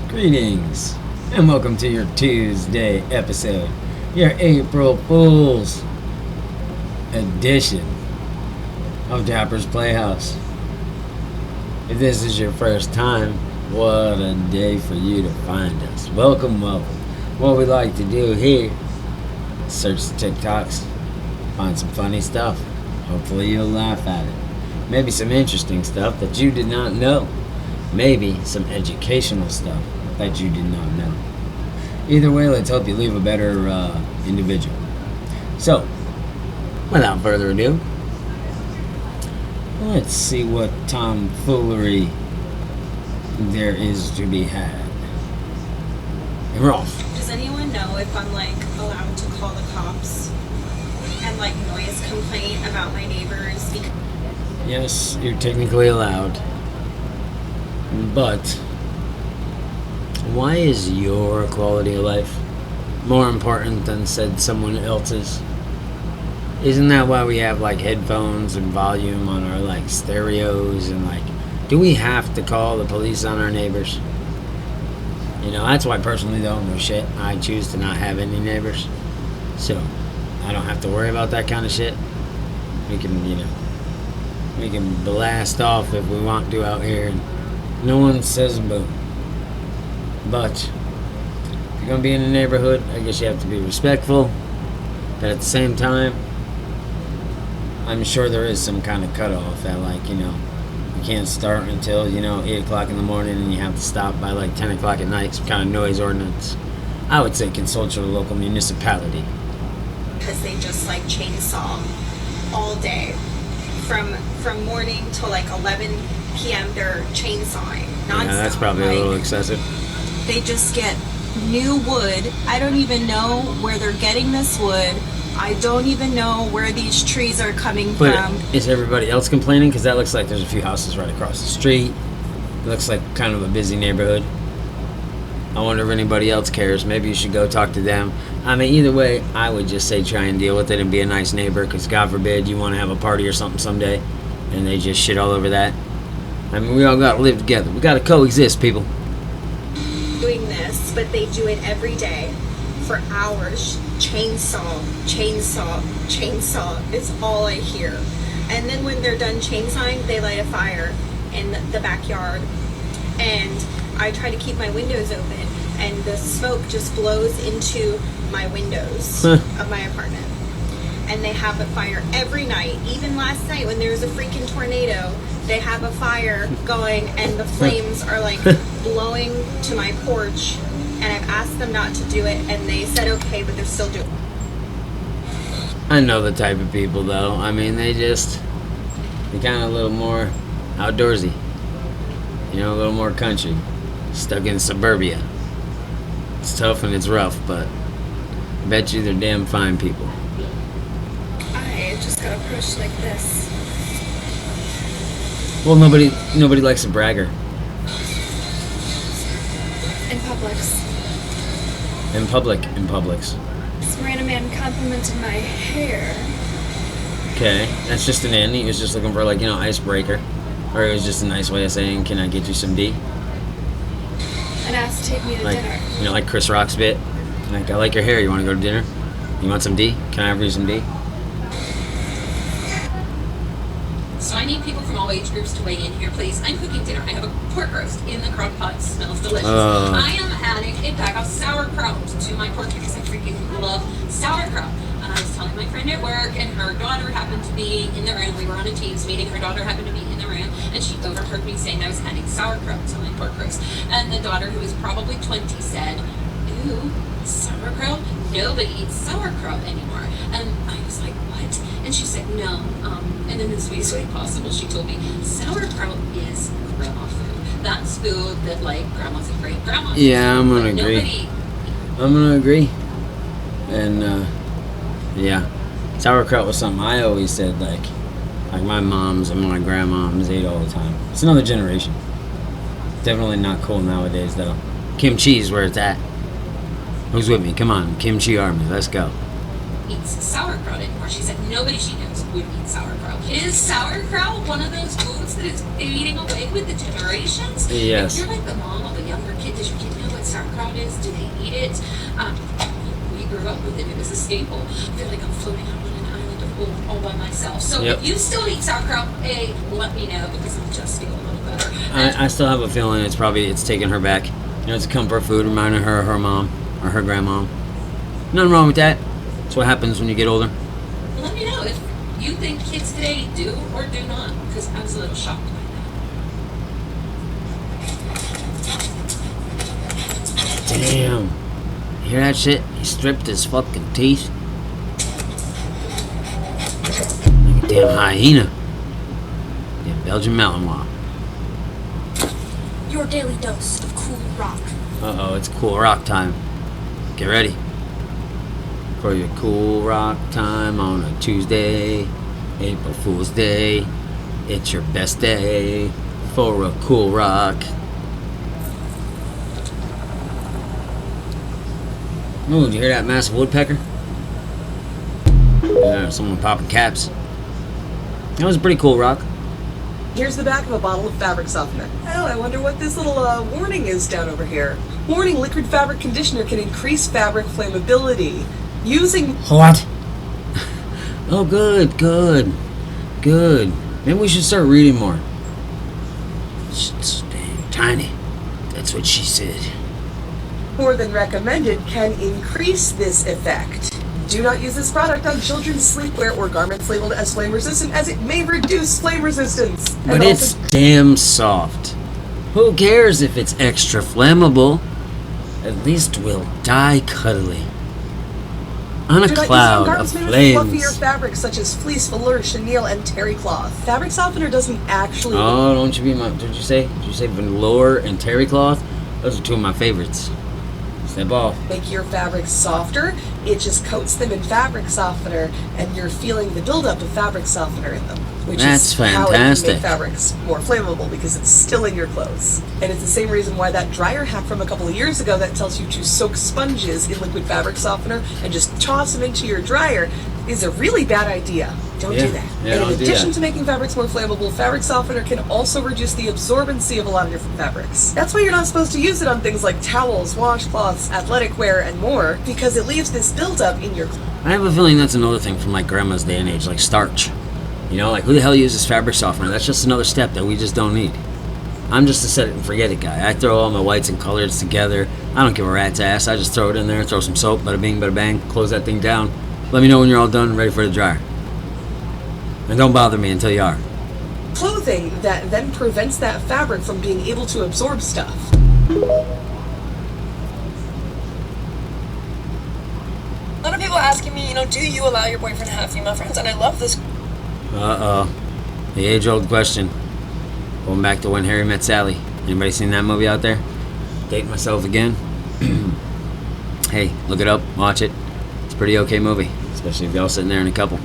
Greetings, and welcome to your Tuesday episode, your April Fool's edition of Dapper's Playhouse. If this is your first time, what a day for you to find us. Welcome. What we like to do here, search the TikToks, find some funny stuff. Hopefully you'll laugh at it. Maybe some interesting stuff that you did not know. Maybe some educational stuff that you did not know. Either way, let's hope you leave a better individual. So, without further ado, let's see what tomfoolery there is to be had. And we're off. Does anyone know if I'm allowed to call the cops and noise complaint about my neighbors? Yes, you're technically allowed. But why is your quality of life more important than said someone else's? Isn't that why we have headphones and volume on our stereos and do we have to call the police on our neighbors? That's why personally though, no shit, I choose to not have any neighbors. So I don't have to worry about that kind of shit. We can blast off if we want to out here and no one says a boo. But if you're going to be in a neighborhood, I guess you have to be respectful. But at the same time, I'm sure there is some kind of cutoff that you can't start until 8 o'clock in the morning and you have to stop by 10 o'clock at night. Some kind of noise ordinance. I would say consult your local municipality. Because they just chainsaw all day. From morning till 11 p.m. they're chainsawing nonstop. Yeah, that's probably a little excessive. They just get new wood. I don't even know where they're getting this wood. I don't even know where these trees are coming from. Is everybody else complaining? Because that looks like there's a few houses right across the street. It looks like kind of a busy neighborhood. I wonder if anybody else cares. Maybe you should go talk to them. I mean, either way, I would just say try and deal with it and be a nice neighbor, because God forbid you want to have a party or something someday and they just shit all over that. I mean, we all got to live together. We got to coexist, people. Doing this, but they do it every day for hours. Chainsaw, chainsaw, chainsaw is all I hear. And then when they're done chainsawing, they light a fire in the backyard. And I try to keep my windows open, and the smoke just blows into my windows of my apartment. And they have a fire every night. Even last night when there was a freaking tornado, they have a fire going and the flames are blowing to my porch. And I've asked them not to do it and they said okay, but they're still doing it. I know the type of people though. I mean, they're kind of a little more outdoorsy. A little more country. Stuck in suburbia. It's tough and it's rough, but I bet you they're damn fine people. I just got approached like this. Well, nobody likes a bragger. In Publix. In Publix. This random man complimented my hair. Okay, that's just an in. He was just looking for icebreaker. Or it was just a nice way of saying, can I get you some D? And asked to take me to dinner. Like Chris Rock's bit. I like your hair, you want to go to dinner? You want some D? Can I have you some D? So I need people from all age groups to weigh in here, please. I'm cooking dinner. I have a pork roast in the crock pot. Smells delicious. I am adding a pack of sauerkraut to my pork because I freaking love sauerkraut. And I was telling my friend at work, and her daughter happened to be in the room. We were on a Teams meeting. Her daughter happened to be in the room, and she overheard me saying I was adding sauerkraut to my pork roast. And the daughter, who was probably 20, said, "Ooh, sauerkraut? Nobody eats sauerkraut anymore." And I was like, "What?" And she said, "No." And in the sweetest way possible, she told me sauerkraut is grandma food. That's food that grandmas and great grandmas. Yeah, I'm gonna agree. And yeah, sauerkraut was something I always said my moms and my grandmoms ate all the time. It's another generation. Definitely not cool nowadays though. Kimchi is where it's at. Who's with me? Come on, kimchi army, let's go. Eats sauerkraut anymore. She said nobody she knows would eat sauerkraut. Is sauerkraut one of those foods that is fading away with the generations? Yes. If you're the mom of a younger kid, does your kid know sauerkraut is? Do they eat it? We grew up with it. It was a staple. I feel like I'm floating out on an island of gold all by myself. So Yep. if you still eat sauerkraut, A, let me know because I'll just feel a little better. I still have a feeling it's taking her back. You know, it's a comfort food, reminding her of her mom or her grandma. Nothing wrong with that. That's what happens when you get older. Let me know if you think kids today do or do not, because I was a little shocked by that. Damn. You hear that shit? He stripped his fucking teeth. Like a damn hyena. Damn Belgian Malinois. Your daily dose of cool rock. Uh-oh, it's cool rock time. Get ready. For your cool rock time on a Tuesday, April Fool's Day. It's your best day for a cool rock. Ooh, did you hear that massive woodpecker? Yeah, someone popping caps. That was a pretty cool rock. Here's the back of a bottle of fabric softener. Oh, I wonder what this little warning is down over here. Warning, liquid fabric conditioner can increase fabric flammability. Using... What? Oh, good. Maybe we should start reading more. Shit's dang tiny. That's what she said. more than recommended can increase this effect. Do not use this product on children's sleepwear or garments labeled as flame resistant, as it may reduce flame resistance. But it's damn soft. Who cares if it's extra flammable? At least we'll die cuddly. On a cloud of flames. Fluffier fabrics such as fleece, velour, chenille, and terry cloth. Fabric softener doesn't actually... Oh, don't you be my... Did you say velour and terry cloth? Those are two of my favorites. Step off. Make your fabrics softer. It just coats them in fabric softener, and you're feeling the buildup of fabric softener in them. Which That's is how it can fantastic. make fabrics more flammable, because it's still in your clothes. And it's the same reason why that dryer hack from a couple of years ago that tells you to soak sponges in liquid fabric softener and just toss them into your dryer is a really bad idea. Don't do that. Yeah, and don't in do addition that. to making fabrics more flammable, fabric softener can also reduce the absorbency of a lot of different fabrics. That's why you're not supposed to use it on things like towels, washcloths, athletic wear, and more, because it leaves this buildup in your clothes. I have a feeling that's another thing from like grandma's day and age, like starch. You know, like who the hell uses fabric softener? That's just another step that we just don't need. I'm just a set it and forget it guy. I throw all my whites and colors together. I don't give a rat's ass. I just throw it in there, throw some soap, bada bing, bada bang, close that thing down. Let me know when you're all done and ready for the dryer. And don't bother me until you are. Clothing that then prevents that fabric from being able to absorb stuff. A lot of people asking me, do you allow your boyfriend to have female friends? And I love this. Uh-oh. The age-old question. Going back to When Harry Met Sally. Anybody seen that movie out there? Dating myself again? Hey, look it up, watch it. It's a pretty okay movie, especially if y'all sitting there in a couple.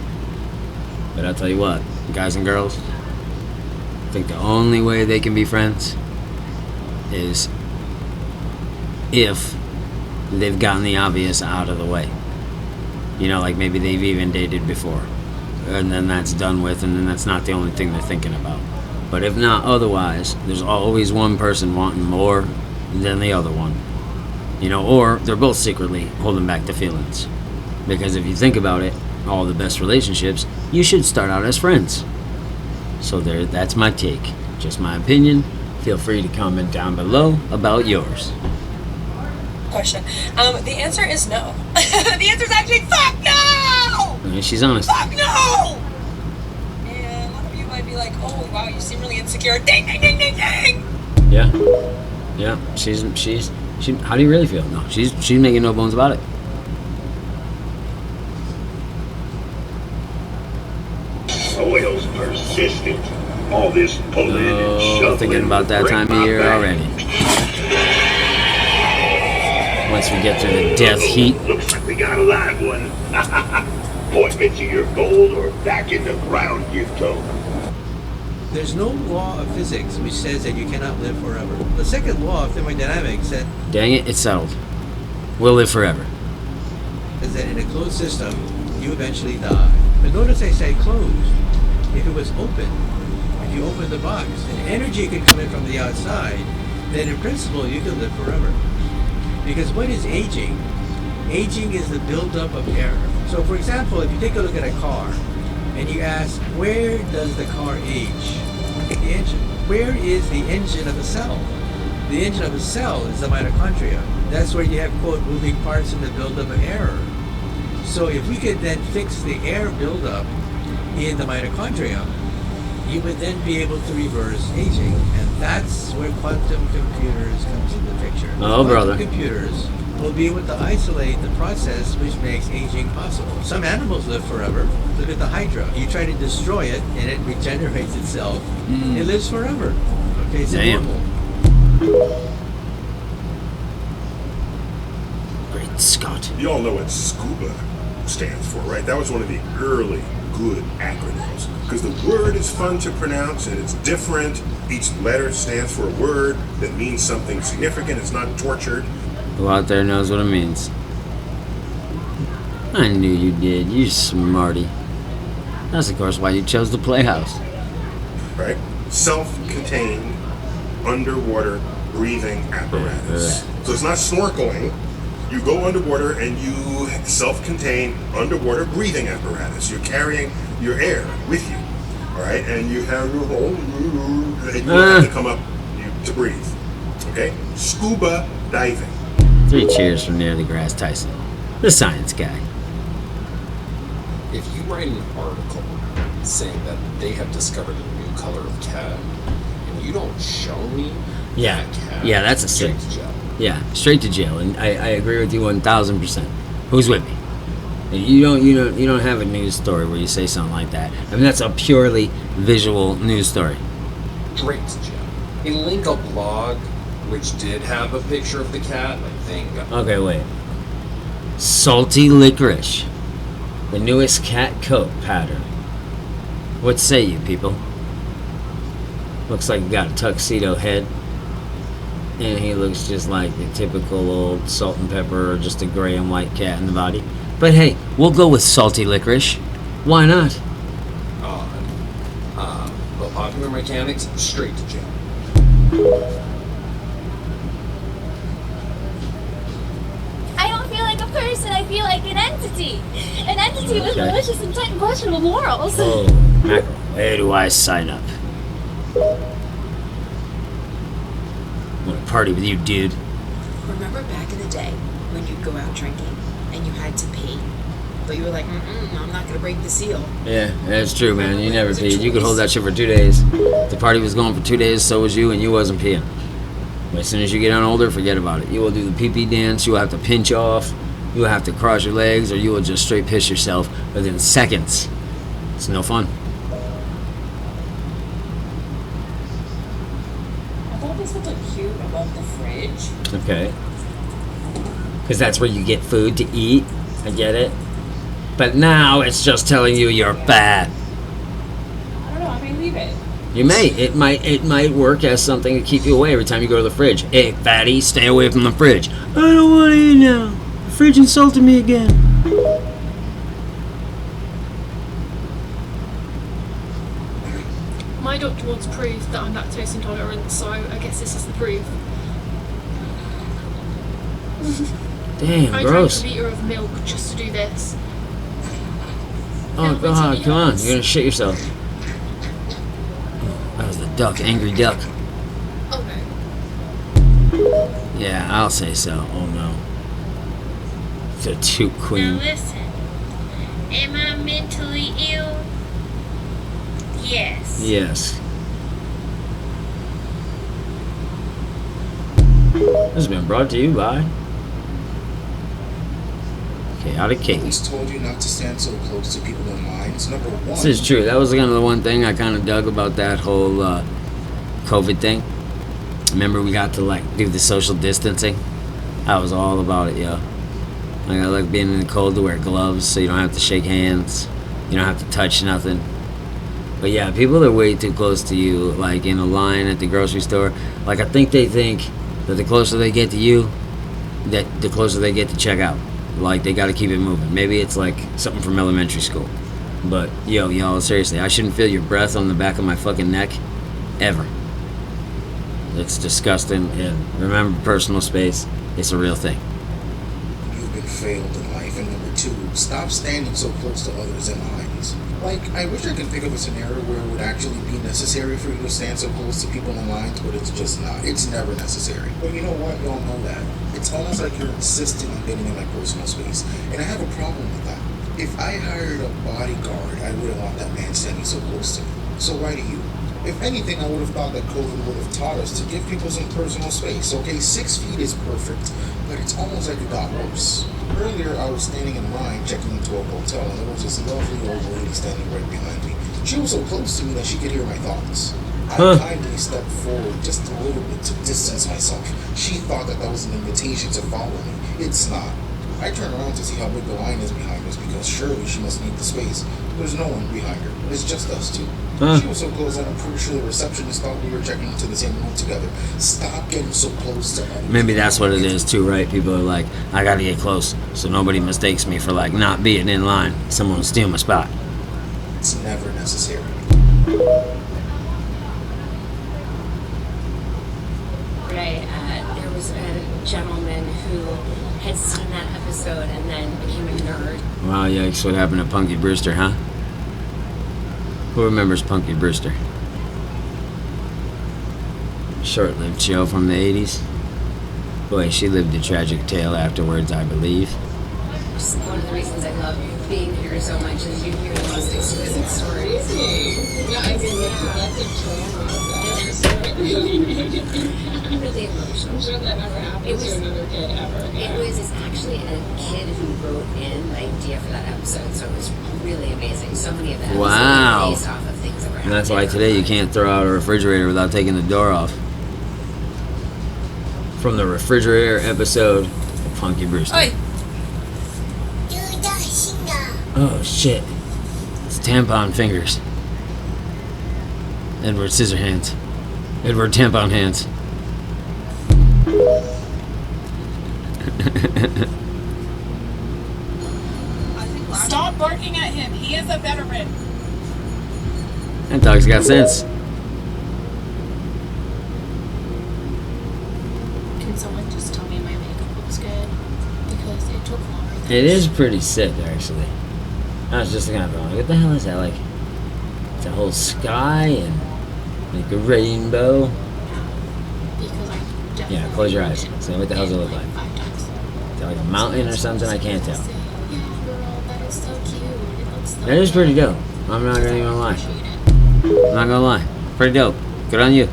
But I'll tell you what, guys and girls, I think the only way they can be friends is if they've gotten the obvious out of the way. Like maybe they've even dated before. And then that's done with, and then that's not the only thing they're thinking about. But if not otherwise, there's always one person wanting more than the other one. Or they're both secretly holding back the feelings. Because if you think about it, all the best relationships, you should start out as friends. So that's my take. Just my opinion. Feel free to comment down below about yours. Question. The answer is no. The answer is actually fuck no! She's honest. Fuck no! And a lot of you might be like, oh wow, you seem really insecure. Ding ding ding ding ding! Yeah. She's how do you really feel? No, she's making no bones about it. Soil's persistent. All this pulling and shoving. Thinking about that time of year already. Once we get through the death heat. Looks like we got a live one. Point me to your gold or back in the ground, you toad. There's no law of physics which says that you cannot live forever. The second law of thermodynamics said Dang it, it's settled. We'll live forever. is that in a closed system, you eventually die. But notice I say closed. If it was open, if you open the box and energy could come in from the outside, then in principle you could live forever. Because what is aging? Aging is the buildup of error. So for example, if you take a look at a car and you ask, where does the car age? The engine. Where is the engine of a cell? The engine of a cell is the mitochondria. That's where you have, quote, moving parts in the buildup of error. So if we could then fix the air buildup in the mitochondria, you would then be able to reverse aging. And that's where quantum computers comes into the picture. Oh, brother. Quantum computers will be able to isolate the process which makes aging possible. Some animals live forever. Look at the hydra. You try to destroy it and it regenerates itself. It lives forever. Okay, it's Damn. normal. Great Scott. You all know what SCUBA stands for, right? That was one of the early good acronyms. Because the word is fun to pronounce and it's different. Each letter stands for a word that means something significant. It's not tortured. Who out there knows what it means? I knew you did. You smarty. That's of course why you chose the Playhouse. Right? Self-contained underwater breathing apparatus. So it's not snorkeling. You go underwater and you self-contained underwater breathing apparatus. You're carrying your air with you. All right? And you have your whole... and you have to come up to breathe. Okay? Scuba diving. 3 cheers from Near the Grass Tyson, the science guy. If you write an article saying that they have discovered a new color of cat, and you don't show me Yeah, that cat, yeah, that's a straight sin. to jail. Yeah, straight to jail, and I agree with you 1,000%. Who's with me? You don't have a news story where you say something like that. I mean, that's a purely visual news story. Straight to jail. A link a blog which did have a picture of the cat, I think. Okay, wait. Salty licorice, the newest cat coat pattern. What say you, people? Looks like he got a tuxedo head, and he looks just like the typical old salt and pepper or just a gray and white cat in the body. But hey, we'll go with salty licorice. Why not? But popular mechanics, straight to jail. I don't feel like a person, I feel like an entity. An entity with Okay. malicious intent and questionable morals. Oh, mackerel. Where do I sign up? I want to party with you, dude. Remember back in the day when you'd go out drinking and you had to pee, but you were like, I'm not gonna break the seal. Yeah, that's true, man. You never peed. You could hold that shit for 2 days. The party was going for 2 days, so was you, and you wasn't peeing. But as soon as you get on older, forget about it. You will do the pee-pee dance, you will have to pinch off, you will have to cross your legs, or you will just straight piss yourself within seconds. It's no fun. I thought this would look cute above the fridge. Okay. Because that's where you get food to eat. I get it. But now it's just telling you you're fat. I don't know, I may leave it. You may. It might work as something to keep you away every time you go to the fridge. Hey, fatty, stay away from the fridge. I don't want to eat now. The fridge insulted me again. My doctor wants proof that I'm lactose intolerant, so I guess this is the proof. Damn, I gross. drank a litre of milk just to do this. Oh, God, come on. You're going to shit yourself. That was the duck, angry duck. Okay. Yeah, I'll say so. Oh, no. The toot queen. Now listen, am I mentally ill? Yes. Yes. This has been brought to you by Chaotic Kate. Police told you not to stand so close to people in lines. Number one. This is true. That was kind of the one thing I kind of dug about that whole COVID thing. Remember we got to like do the social distancing? I was all about it, yo. Like I like being in the cold to wear gloves so you don't have to shake hands. You don't have to touch nothing. But yeah, people that are way too close to you, like in a line at the grocery store, like I think they think that the closer they get to you, that the closer they get to check out. Like they gotta keep it moving. Maybe it's like something from elementary school. But yo, y'all, seriously, I shouldn't feel your breath on the back of my fucking neck. Ever. It's disgusting, and remember personal space. It's a real thing. You've been failed in life. And number two, stop standing so close to others in lines. Like, I wish I could think of a scenario where it would actually be necessary for you to stand so close to people in lines, but it's just not. It's never necessary. But you know what? Y'all know that. It's almost like you're insisting on getting in my personal space. And I have a problem with that. If I hired a bodyguard, I wouldn't want that man standing so close to me. So why do you? If anything, I would have thought that COVID would have taught us to give people some personal space. Okay, 6 feet is perfect, but it's almost like it got worse. Earlier, I was standing in line checking into a hotel, and there was this lovely old lady standing right behind me. She was so close to me that she could hear my thoughts. I kindly stepped forward just a little bit to distance myself. She thought that was an invitation to follow me. It's not. I turned around to see how big the line is behind us because surely she must need the space. There's no one behind her. It's just us two. She was so close that I'm pretty sure the receptionist thought we were checking into the same room together. Stop getting so close to others. Maybe that's what it is too, right? People are like, I gotta get close so nobody mistakes me for like not being in line. Someone will steal my spot. It's never necessary. Right, there was a gentleman who had seen that episode and then became a nerd. Wow, yikes, what happened to Punky Brewster, huh? Who remembers Punky Brewster? Short-lived show from the 80s. Boy, she lived a tragic tale afterwards, I believe. Just one of the reasons I love being here so much is you hear the most exquisite stories. Really emotional. I'm sure that never happens to another kid ever. It was actually a kid who wrote in the idea for that episode, so it was really amazing. So many of them Wow. based off of things that were And that's why today you can't throw out a refrigerator without taking the door off. From the refrigerator episode of Punky Brewster. Oi. Oh shit. It's Tampon fingers. Edward Scissorhands. Edward Tampon hands. Stop barking at him. He is a veteran. That dog's got sense. Can someone just tell me my makeup looks good? Because it took longer than It is pretty sick, actually. I was just kind of going, what the hell is that? Like, it's a whole sky and like a rainbow. because I definitely Yeah, close your eyes. So what the hell does it look like? 5 times. Is it like a mountain or something? I can't tell. Yeah, girl, that is so cute. It looks so That is pretty dope. I'm not gonna even lie. I'm not gonna lie. Pretty dope. Good on you.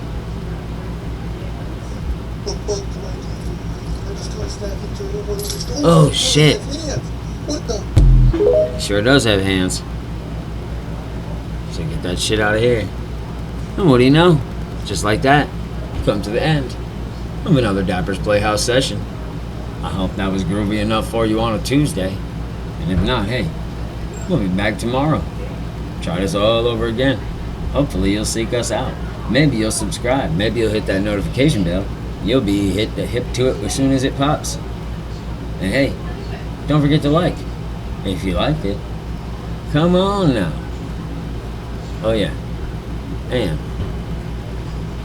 Oh shit. Sure does have hands. So get that shit out of here. And what do you know? Just like that, come to the end of another Dapper's Playhouse session. I hope that was groovy enough for you on a Tuesday. And if not, hey, we'll be back tomorrow. Try this all over again. Hopefully you'll seek us out. Maybe you'll subscribe. Maybe you'll hit that notification bell. You'll be hip to it as soon as it pops. And hey, don't forget to like. If you liked it, come on now. Oh yeah. And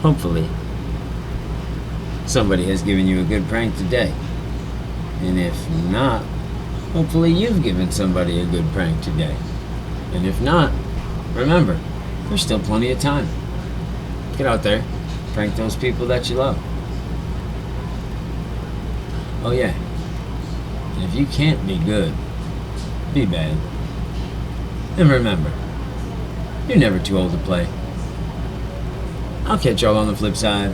hopefully somebody has given you a good prank today. And if not, hopefully you've given somebody a good prank today. And if not, remember, there's still plenty of time. Get out there, prank those people that you love. Oh yeah. And if you can't be good, be bad. And remember, you're never too old to play. I'll catch y'all on the flip side.